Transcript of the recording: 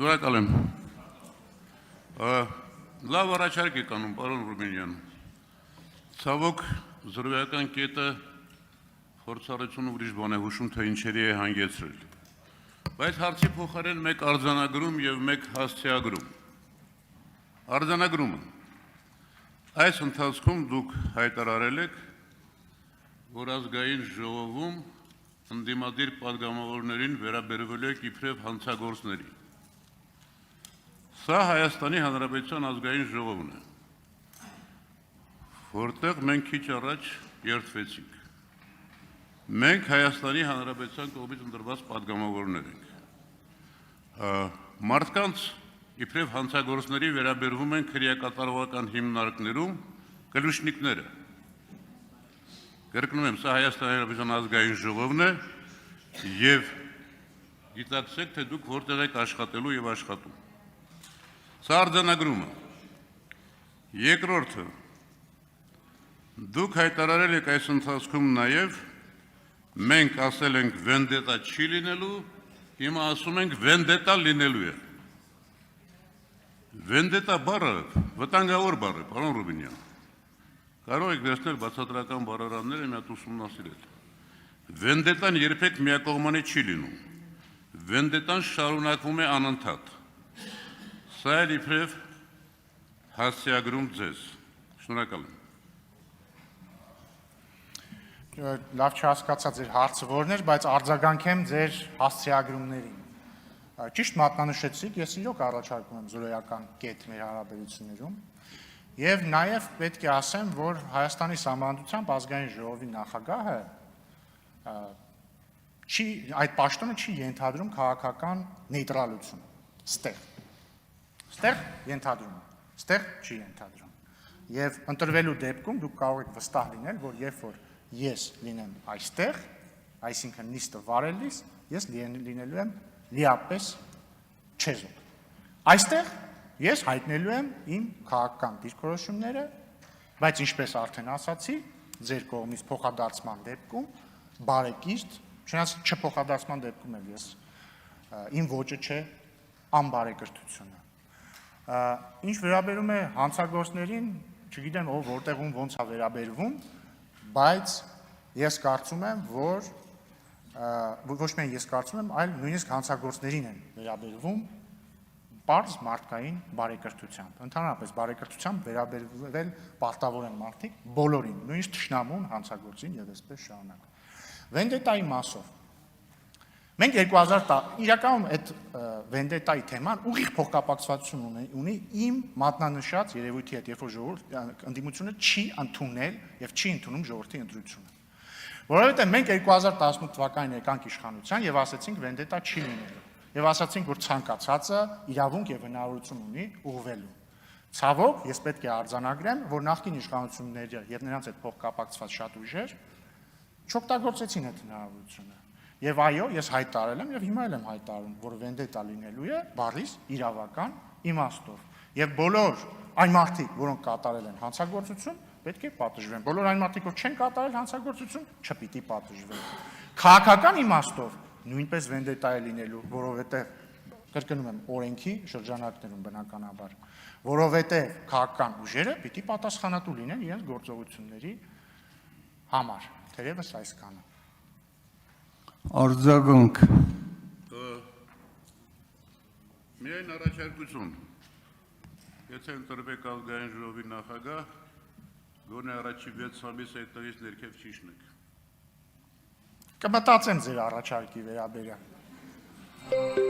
Շնորհակալ եմ։ Լավ առաջարկ եք անում, պարոն Ռուբինյան։ Ցավոք, զրոյական կետը փորձառությունը ուրիշ բան է հուշում, թե ինչերի է հանգեցրել։ Բայց հարցի փոխարեն մեկ արձանագրում եւ մեկ հասցեագրում։ Արձանագրումը։ Այս ընթացքում դուք հայտարարել եք, որ ազգային ժողովում ընդդիմադիր պատգամավորներին վերաբերվել եք իբրև հանցագործների։ Սա Հայաստանի Հանրապետության ազգային ժողովն է, որտեղ մենք քիչ առաջ երդվեցինք։ Մենք Հայաստանի Հանրապետության կողմից ընտրված պատգամավորներ ենք։ Մարդկանց իբրև հանցագործների վերաբերվում են քրեակատարողական հիմնարկներում կլուշնիկները։ Կրկնում եմ, սա Հայաստանի Հանրապետության ազգային ժողովն է եւ գիտակցեք, թե դուք որտեղ եք աշխատելու եւ աշխատում։ Սա արձանագրումը։ Երկրորդը, դուք հայտարարել եք այս ընթացքում նաև մենք ասել ենք վենդետա չի լինելու, հիմա ասում ենք վենդետա լինելու է։ Վենդետա բառը վտանգավոր բառ է, պարոն Ռուբինյան։ Կարող եք վերցնել բացատրական բառարանները մի հատ ուսումնասիրել։ Վենդետան երբեք միակողմանի չի լինում։ Վենդետան շարունակվում է անընդհատ։ Սա էլ իբրև հասցեագրում ձեզ։ Շնորհակալ եմ։ Լավ չհասկացա ձեր հարցը որն էր, բայց արձագանքեմ ձեր հասցեագրումներին։ Ճիշտ մատնանշեցիք, ես իրոք առաջարկում եմ զրոյական կետ մեր հարաբերություններում եւ նաեւ պետք է ասեմ, որ Հայաստանի Սահմանադրությամբ ազգային ժողովի նախագահը այդ պաշտոնը չի ենթադրում քաղաքական նեյտրալություն։ Ստեղ ենթադրում, ստեղ չի ենթադրում։ Եվ ընտրվելու դեպքում դուք կարող եք վստահ լինել, որ երբ որ ես լինեմ այստեղ, այսինքն նիստը վարելիս, ես լինելու եմ լիապես չեզոք։ Այստեղ ես հայտնելու եմ իմ քաղաքական դիրքորոշումները, բայց ինչպես արդեն ասացի, ձեր կողմից փոխադարձման դեպքում բարեկիրթ, չնայած չփոխադարձման դեպքում էլ ես իմ ոճը չէ անբարեկրթությունը։ Ինչ վերաբերում է հանցագործներին, չգիտեմ ով որտեղում ոնց է վերաբերվում, բայց ես կարծում եմ, որ ոչ միայն ես կարծում եմ, այլ նույնիսկ հանցագործներին են վերաբերվում պարզ մարդկային բարեկրթությամբ։ Ընդհանրապես բարեկրթությամբ վերաբերվել պարտավոր են մարդիկ բոլորին, նույնիսկ թշնամուն, հանցագործին եւ այսպես շարունակ։ Վենդետայի մասով մենք 2010 իրականում այդ վենդետայի թեման ուղիղ փոխկապակցություն ունի իմ մատնանշած երևույթի հետ, երբ որ ժողովուրդ ընդդիմությունը չի ընդունել եւ չի ընդունում ժողովրդի ընտրությունը։ Որովհետեւ մենք 2018 թվականին եկանք իշխանության եւ ասացինք վենդետա չի լինելու։ Եվ ասացինք, որ ցանկացածը իրավունք եւ հնարավորություն ունի ուղղվելու։ Ցավոք, ես պետք է արձանագրեմ, որ նախկին իշխանությունները եւ նրանց հետ փոխկապակցված շատ ուժեր չօգտագործեցին այդ հնարավորությունը։ Եվ այո, ես հայտարարել եմ եւ հիմա էլ եմ հայտարարում, որ վենդետա լինելու է բառից իրավական իմաստով։ Եվ բոլոր այն մարդիկ, որոնք կատարել են հանցագործություն, պետք է պատժվեն։ Բոլոր այն մարդիկ, որ չեն կատարել հանցագործություն, չպիտի պատժվեն։ Քաղաքական իմաստով նույնպես վենդետա է լինելու, որովհետեւ կրկնում եմ օրենքի շրջանակներում բնականաբար, որովհետեւ քաղաքական ուժերը պիտի պատասխանատու լինեն իրենց գործողությունների համար։ Թերևս այսքանը։ Արձագանք։ Միայն առաջարկություն։ Եթե ընտրվեք ազգային ժողովի նախագահ, գոնե առաջի 6 ամիս այդտեղից ներքև չիջնեք։ Կմտածեմ ձեր առաջարկի վերաբերյալ։